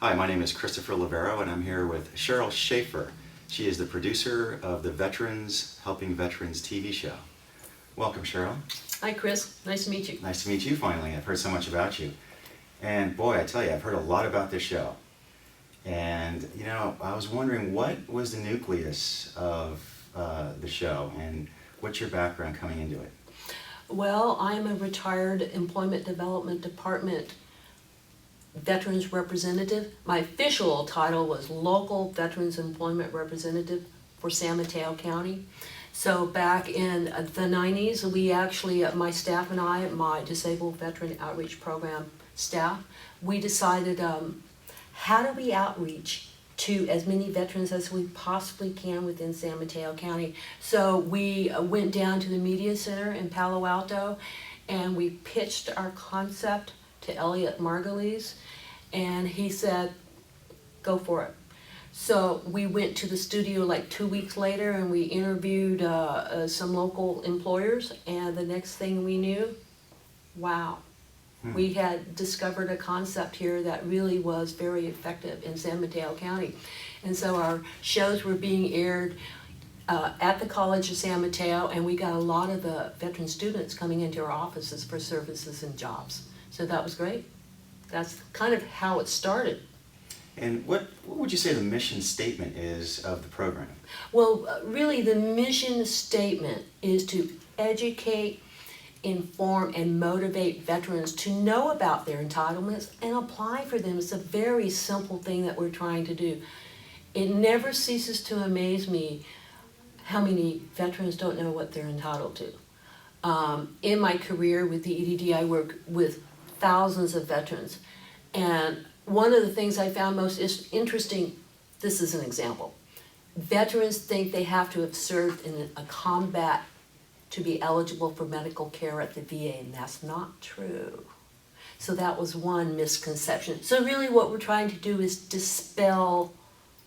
Hi, my name is Christopher Loverro, and I'm here with Sheryl Shaffer. She is the producer of the Helping Veterans TV show. Welcome, Sheryl. Hi, Chris. Nice to meet you. Nice to meet you finally. I've heard so much about you. And boy, I tell you, I've heard a lot about this show. And, you know, I was wondering what was the nucleus of the show and what's your background coming into it? Well, I'm a retired Employment Development Department Veterans Representative. My official title was Local Veterans Employment Representative for San Mateo County. So back in the 90s, we actually, my staff and I, my Disabled Veteran Outreach Program staff, we decided how do we outreach to as many veterans as we possibly can within San Mateo County. So we went down to the Media Center in Palo Alto and we pitched our concept to Elliot Margulies, and he said, go for it. So we went to the studio like 2 weeks later and we interviewed some local employers, and the next thing we knew, wow. We had discovered a concept here that really was very effective in San Mateo County. And so our shows were being aired at the College of San Mateo, and we got a lot of the veteran students coming into our offices for services and jobs. So that was great. That's kind of how it started. And what would you say the mission statement is of the program? Well, really the mission statement is to educate, inform, and motivate veterans to know about their entitlements and apply for them. It's a very simple thing that we're trying to do. It never ceases to amaze me how many veterans don't know what they're entitled to. In my career with the EDD, I work with thousands of veterans, and one of the things I found most interesting, this is an example. Veterans think they have to have served in a combat to be eligible for medical care at the VA, and that's not true. So that was one misconception. So really what we're trying to do is dispel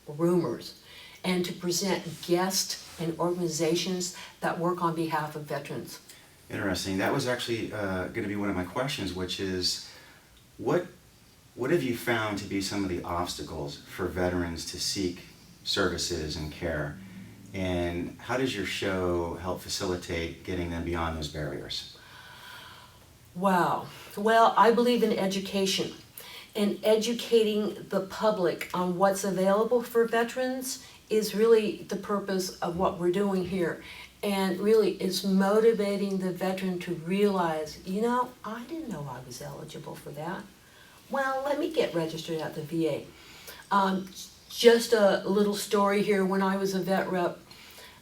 rumors and to present guests and organizations that work on behalf of veterans. Interesting. That was actually going to be one of my questions, which is what have you found to be some of the obstacles for veterans to seek services and care? And how does your show help facilitate getting them beyond those barriers? Wow. Well, I believe in education and educating the public on what's available for veterans is really the purpose of what we're doing here. And really it's motivating the veteran to realize, you know, I didn't know I was eligible for that. Well, let me get registered at the VA. Just a little story here. When I was a vet rep,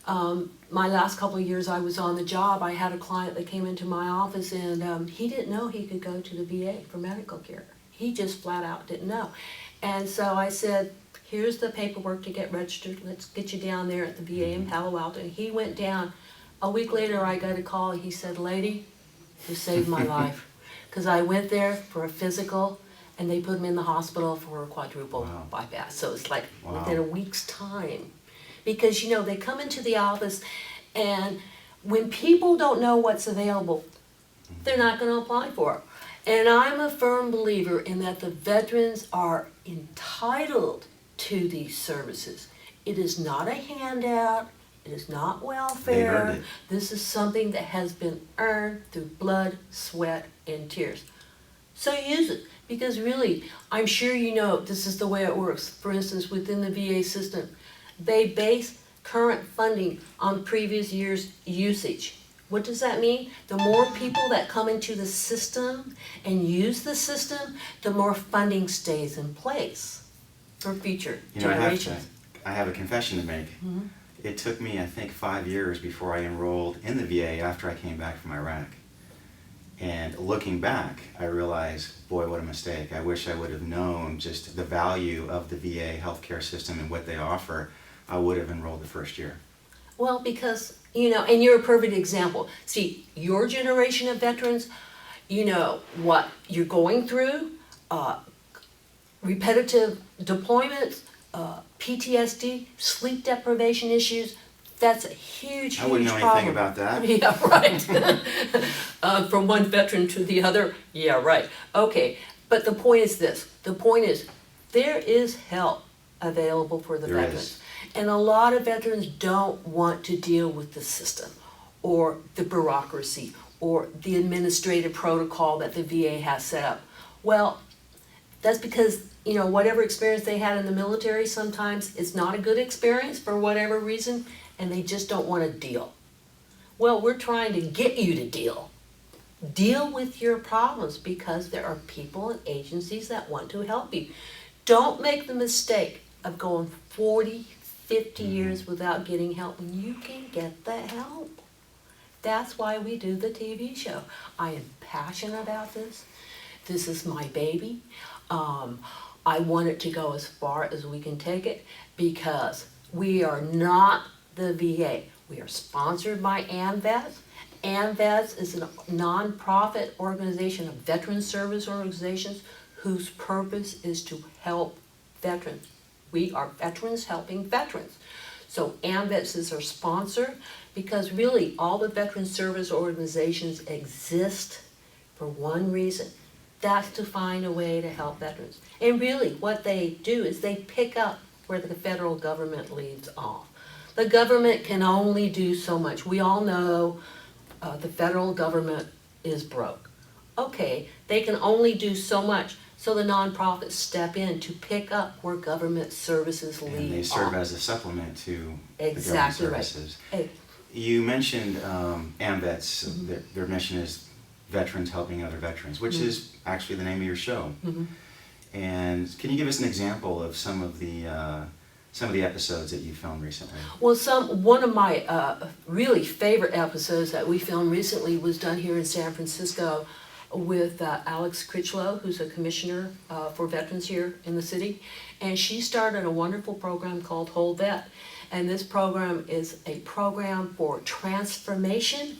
my last couple of years I was on the job, I had a client that came into my office and he didn't know he could go to the VA for medical care. He just flat out didn't know. And so I said, here's the paperwork to get registered. Let's get you down there at the VA in Palo Alto. And he went down. A week later I got a call. He said, lady, you saved my life. Because I went there for a physical and they put him in the hospital for a quadruple bypass. So it's like within a week's time. Because, you know, they come into the office and when people don't know what's available, they're not going to apply for it. And I'm a firm believer in that the veterans are entitled to these services. It is not a handout. It is not welfare. This is something that has been earned through blood, sweat, and tears. So use it, because really, I'm sure you know this is the way it works. For instance, within the VA system, they base current funding on previous year's usage. What does that mean? The more people that come into the system and use the system, the more funding stays in place for future generations. I have a confession to make. It took me, I think, 5 years before I enrolled in the VA after I came back from Iraq. And looking back, I realized, boy, what a mistake. I wish I would have known just the value of the VA healthcare system and what they offer. I would have enrolled the first year. Well, because, you know, and you're a perfect example. See, your generation of veterans, you know what you're going through, repetitive deployments, PTSD, sleep deprivation issues. That's a huge problem. I wouldn't know anything about that. Yeah, right. From one veteran to the other, yeah, right. Okay, but the point is this. The point is, There is help available for the There veterans. is. And a lot of veterans don't want to deal with the system or the bureaucracy or the administrative protocol that the VA has set up. Well, that's because, you know, whatever experience they had in the military, sometimes it's not a good experience for whatever reason, and they just don't want to deal. Well, we're trying to get you to deal. Deal with your problems because there are people and agencies that want to help you. Don't make the mistake of going 40, 50 years without getting help when you can get the help. That's why we do the TV show. I am passionate about this. This is my baby. I want it to go as far as we can take it because we are not the VA. We are sponsored by AMVETS. AMVETS is a nonprofit organization of veteran service organizations whose purpose is to help veterans. We are veterans helping veterans. So AMVETS is our sponsor because really all the veteran service organizations exist for one reason. That's to find a way to help veterans. And really what they do is they pick up where the federal government leaves off. The government can only do so much. We all know the federal government is broke. Okay, they can only do so much. So the nonprofits step in to pick up where government services leave off. And they serve as a supplement to Exactly the government right. services. Hey, You mentioned AMVETS, their mission is Veterans Helping Other Veterans, which is actually the name of your show. And can you give us an example of some of the episodes that you filmed recently? well, one of my really favorite episodes that we filmed recently was done here in San Francisco with Alex Critchlow, who's a commissioner for veterans here in the city. And she started a wonderful program called Whole Vet. And this program is a program for transformation.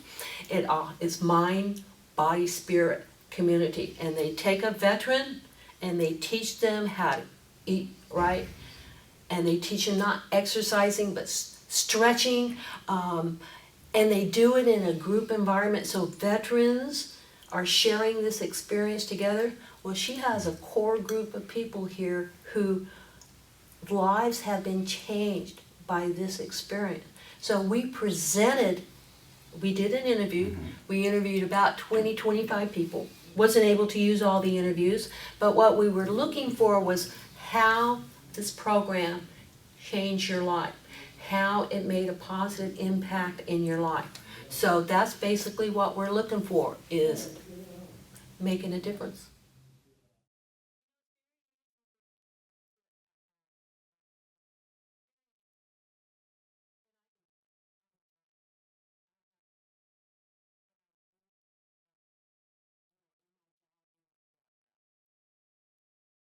It's mind, body, spirit, community. And they take a veteran and they teach them how to eat right. And they teach them not exercising, but stretching. And they do it in a group environment. So veterans are sharing this experience together. Well, she has a core group of people here whose lives have been changed by this experience. So we did an interview. We interviewed about 20, 25 people. Wasn't able to use all the interviews, but what we were looking for was how this program changed your life, how it made a positive impact in your life. So that's basically what we're looking for, is making a difference.